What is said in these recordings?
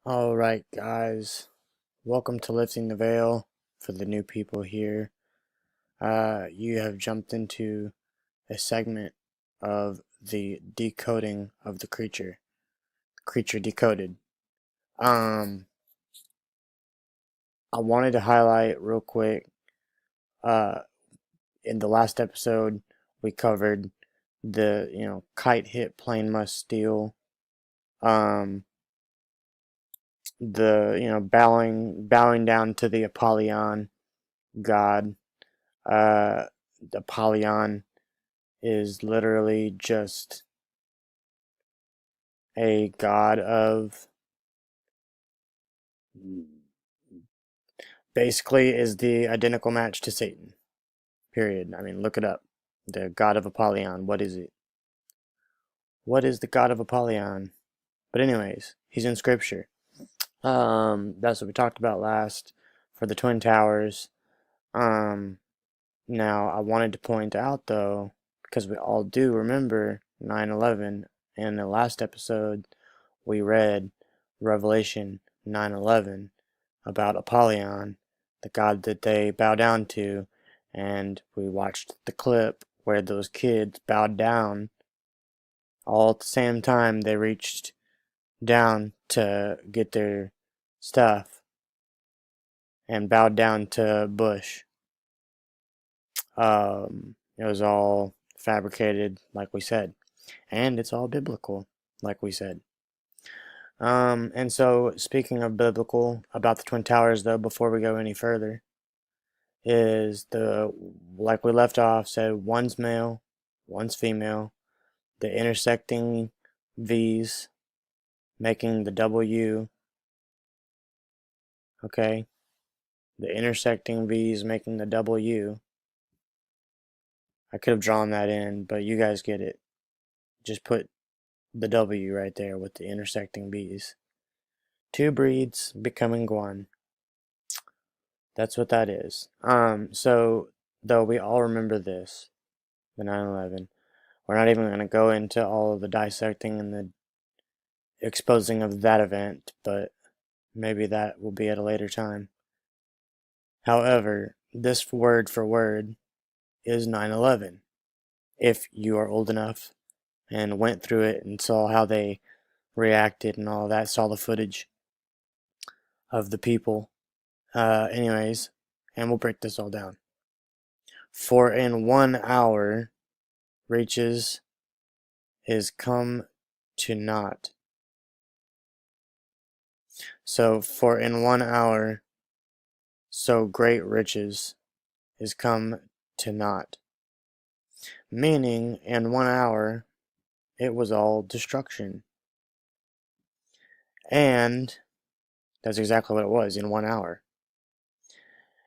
Alright, guys, welcome to Lifting the Veil. For the new people here, you have jumped into a segment of the decoding of the creature decoded. I wanted to highlight real quick, uh, in the last episode, we covered the, kite hit plane must steal, um, bowing down to the Apollyon god. Uh, Apollyon is literally just a god of, basically is the identical match to Satan. Period. I mean, look it up. The god of Apollyon. What is it? What is the god of Apollyon? But anyways, he's in scripture. That's what we talked about last for the Twin Towers. Now I wanted to point out though, because we all do remember 9/11. In the last episode, we read Revelation 9/11 about Apollyon, the god that they bow down to, and we watched the clip where those kids bowed down all at the same time they reached down to get their stuff and bowed down to Bush. It was all fabricated, like we said, and it's all biblical, like we said. And so, speaking of biblical, about the Twin Towers, though, before we go any further, is like we left off, said one's male, one's female, the intersecting V's making the W, okay? The intersecting V's making the W. I could have drawn that in, but you guys get it. Just put the W right there with the intersecting V's. Two breeds becoming one. That's what that is. So, though we all remember this, the 9/11, we're not even going to go into all of the dissecting and the exposing of that event, but maybe that will be at a later time. However, this word for word is 9/11. If you are old enough and went through it and saw how they reacted and all that, saw the footage of the people. Anyways, and we'll break this all down. For in 1 hour riches is come to naught. So, for in 1 hour, so great riches is come to naught. Meaning, in 1 hour, it was all destruction. And that's exactly what it was in 1 hour.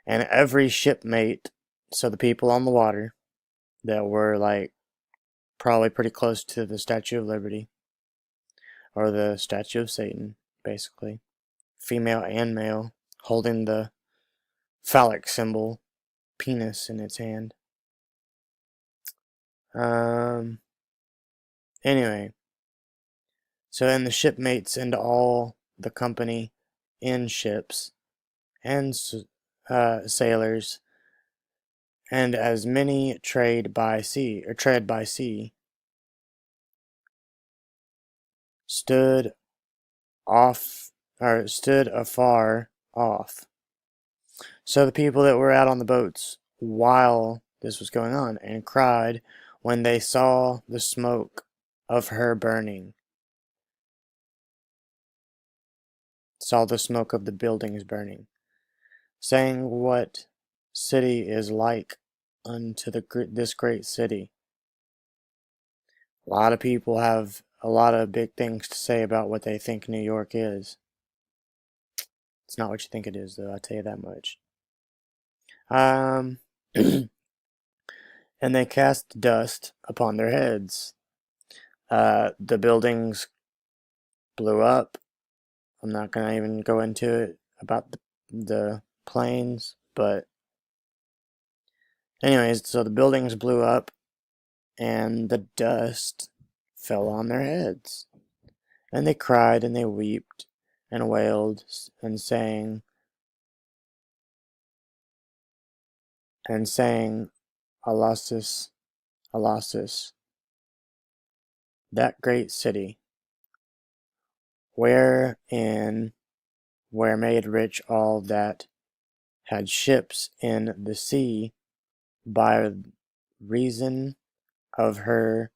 And every shipmate, so the people on the water that were like probably pretty close to the Statue of Liberty, or the Statue of Satan, basically, female and male, holding the phallic symbol, penis, in its hand. Anyway, so then the shipmates and all the company in ships and sailors, and as many tread by sea, stood afar off. So the people that were out on the boats while this was going on, and cried when they saw the smoke of her burning. Saw the smoke of the buildings burning, saying, what city is like unto this great city? A lot of people have a lot of big things to say about what they think New York is. It's not what you think it is, though, I'll tell you that much. And they cast dust upon their heads. The buildings blew up. I'm not going to even go into it about the planes, but anyways, so the buildings blew up and the dust fell on their heads. And they cried and they wept and wailed and sang, Alassus, Alassus, that great city, wherein were made rich all that had ships in the sea by reason of her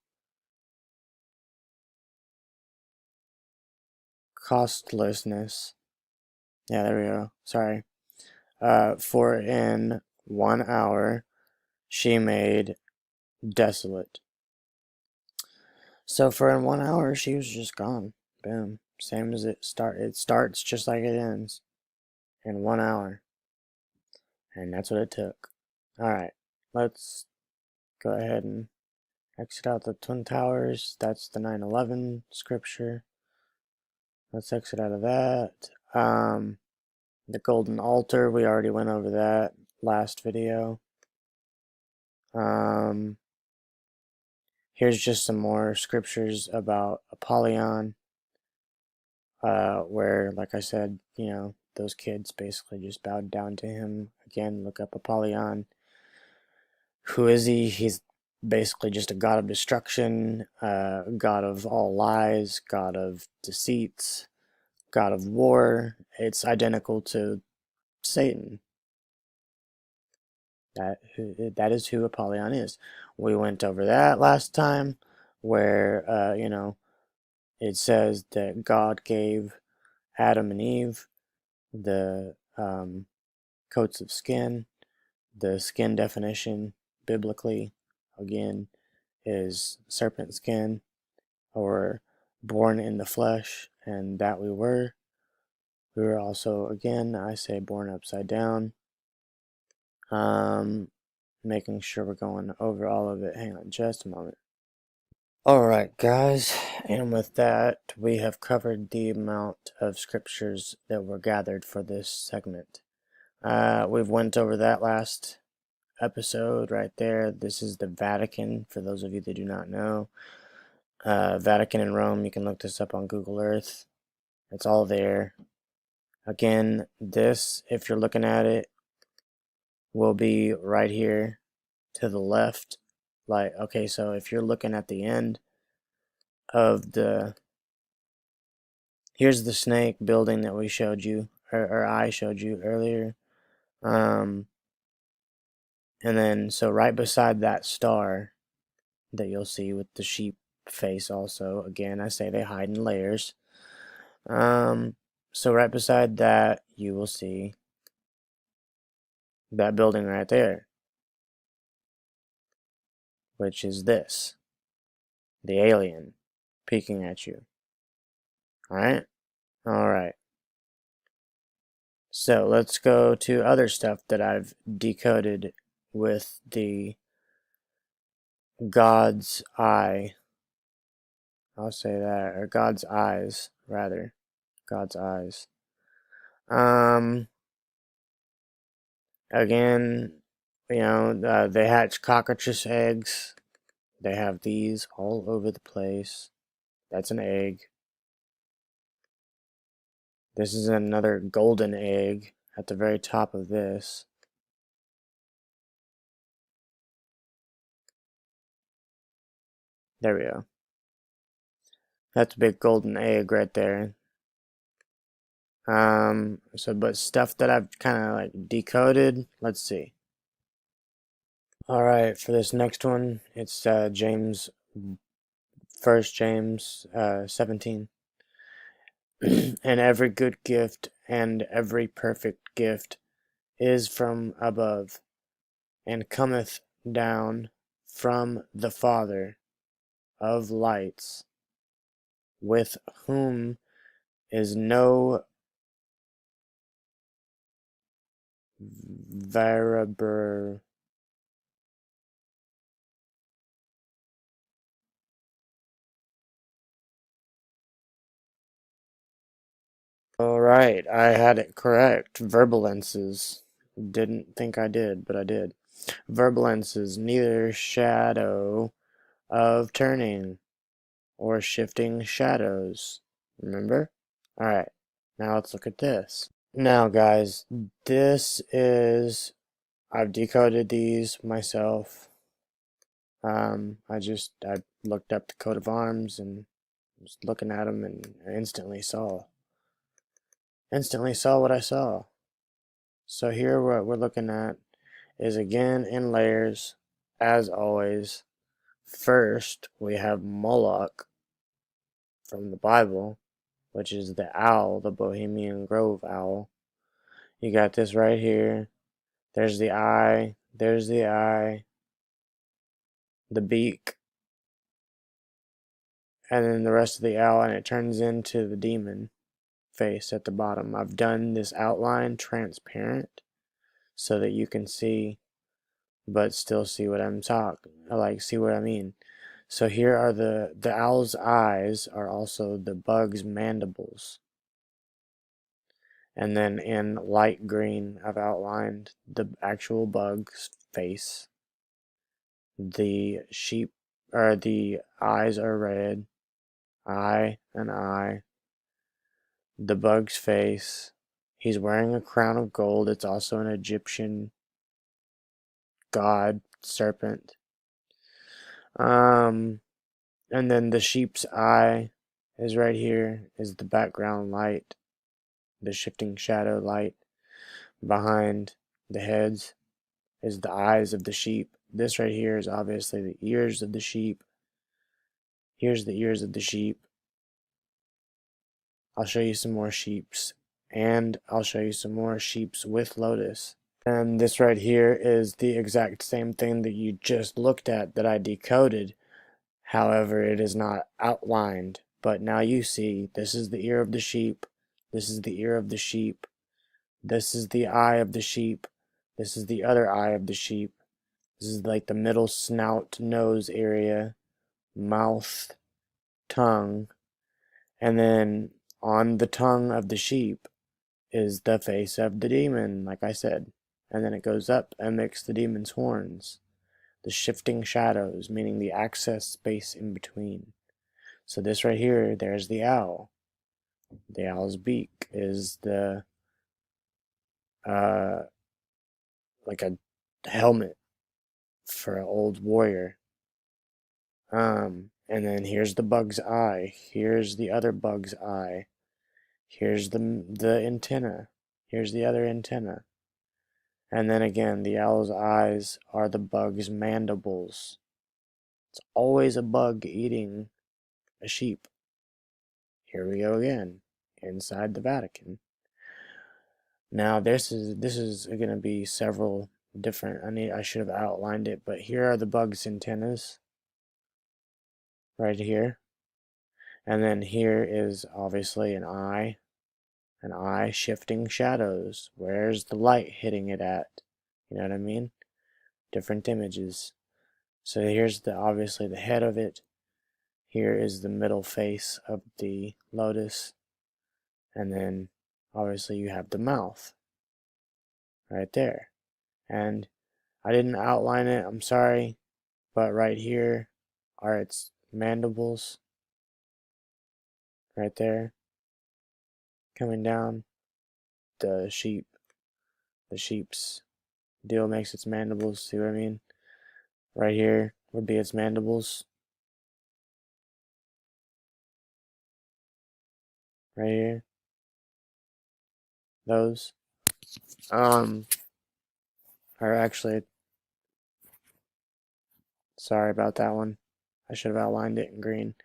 costlessness. Yeah, there we go. Sorry. For in 1 hour she made desolate. So for in 1 hour she was just gone. Boom. Same as it starts just like it ends in 1 hour. And that's what it took. Alright, let's go ahead and exit out the Twin Towers. That's the 9/11 scripture. Let's exit out of that. The golden altar, we already went over that last video. Here's just some more scriptures about Apollyon, where, like I said, those kids basically just bowed down to him. Again, look up Apollyon. Who is he? He's basically just a god of destruction, god of all lies, god of deceits, god of war. It's identical to Satan. That is who Apollyon is. We went over that last time, where it says that God gave Adam and Eve the coats of skin. The skin definition biblically, again, is serpent skin, or born in the flesh, and that we were. We were also, again, I say born upside down. Making sure we're going over all of it. Hang on just a moment. Alright guys, and with that we have covered the amount of scriptures that were gathered for this segment. We've went over that last episode right there. This is the Vatican, for those of you that do not know. Vatican in Rome, you can look this up on Google Earth. It's all there. Again, this, if you're looking at it, will be right here to the left. Like, okay, so if you're looking at the end of here's the snake building that we showed you, or I showed you earlier. And then, so right beside that star that you'll see with the sheep face also, again, I say they hide in layers. So right beside that, you will see that building right there, which is this, the alien peeking at you. Alright? Alright. So let's go to other stuff that I've decoded with the God's eye. I'll say that, or God's eyes, rather. God's eyes. Again, they hatch cockroach eggs. They have these all over the place. That's an egg. This is another golden egg at the very top of this. There we go. That's a big golden egg right there. But stuff that I've kind of like decoded, let's see. Alright, for this next one, it's James, 1 James 17. And every good gift and every perfect gift is from above, and cometh down from the Father of lights, with whom is no variable. Alright, I had it correct. Verbalences. Didn't think I did, but I did. Verbalences, neither shadow of turning or shifting shadows. Remember? Alright, Now let's look at this. Now guys, I've decoded these myself. I looked up the coat of arms and was looking at them and I instantly saw what I saw. So here what we're looking at is again in layers, as always. First, we have Moloch from the Bible, which is the owl, the Bohemian Grove owl. You got this right here. There's the eye, the beak, and then the rest of the owl, and it turns into the demon face at the bottom. I've done this outline transparent so that you can see, but still see what I'm talking, see what I mean. So here are the owl's eyes are also the bug's mandibles. And then in light green, I've outlined the actual bug's face. The eyes are red, eye and eye. The bug's face. He's wearing a crown of gold. It's also an Egyptian god serpent. And then the sheep's eye is right here, is the background light, the shifting shadow light. Behind the heads is the eyes of the sheep. This right here is obviously the ears of the sheep. Here's the ears of the sheep. I'll show you some more sheeps, and I'll show you some more sheeps with lotus. And this right here is the exact same thing that you just looked at that I decoded. However, it is not outlined. But now you see, this is the ear of the sheep. This is the ear of the sheep. This is the eye of the sheep. This is the other eye of the sheep. This is like the middle snout, nose area, mouth, tongue. And then on the tongue of the sheep is the face of the demon, like I said. And then it goes up and makes the demon's horns. The shifting shadows, meaning the access space in between. So this right here, there's the owl. The owl's beak is the like a helmet for an old warrior. And then here's the bug's eye. Here's the other bug's eye. Here's the antenna. Here's the other antenna. And then again, the owl's eyes are the bug's mandibles. It's always a bug eating a sheep. Here we go again, inside the Vatican. Now this is going to be several different. I should have outlined it, but here are the bug's antennas. Right here. And then here is obviously an eye shifting shadows. Where's the light hitting it at? You know what I mean? Different images. So here's obviously the head of it. Here is the middle face of the lotus. And then obviously you have the mouth right there. And I didn't outline it, I'm sorry, but right here are its mandibles. Right there. Coming down. The sheep's deal makes its mandibles, see what I mean? Right here would be its mandibles. Right here. Those. Or actually, sorry about that one. I should have outlined it in green.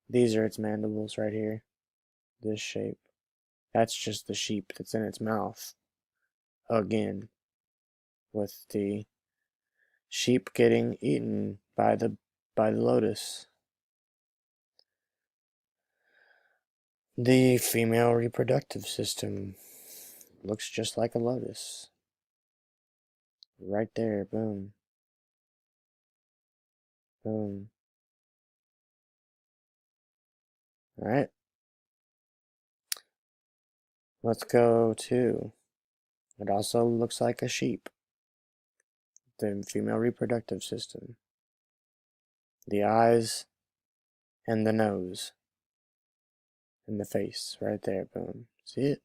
These are its mandibles right here. This shape. That's just the sheep that's in its mouth. Again. With the sheep getting eaten by the lotus. The female reproductive system looks just like a lotus. Right there, boom. Boom. Alright. Let's go to, it also looks like a sheep. The female reproductive system. The eyes and the nose. And the face, right there, boom. See it?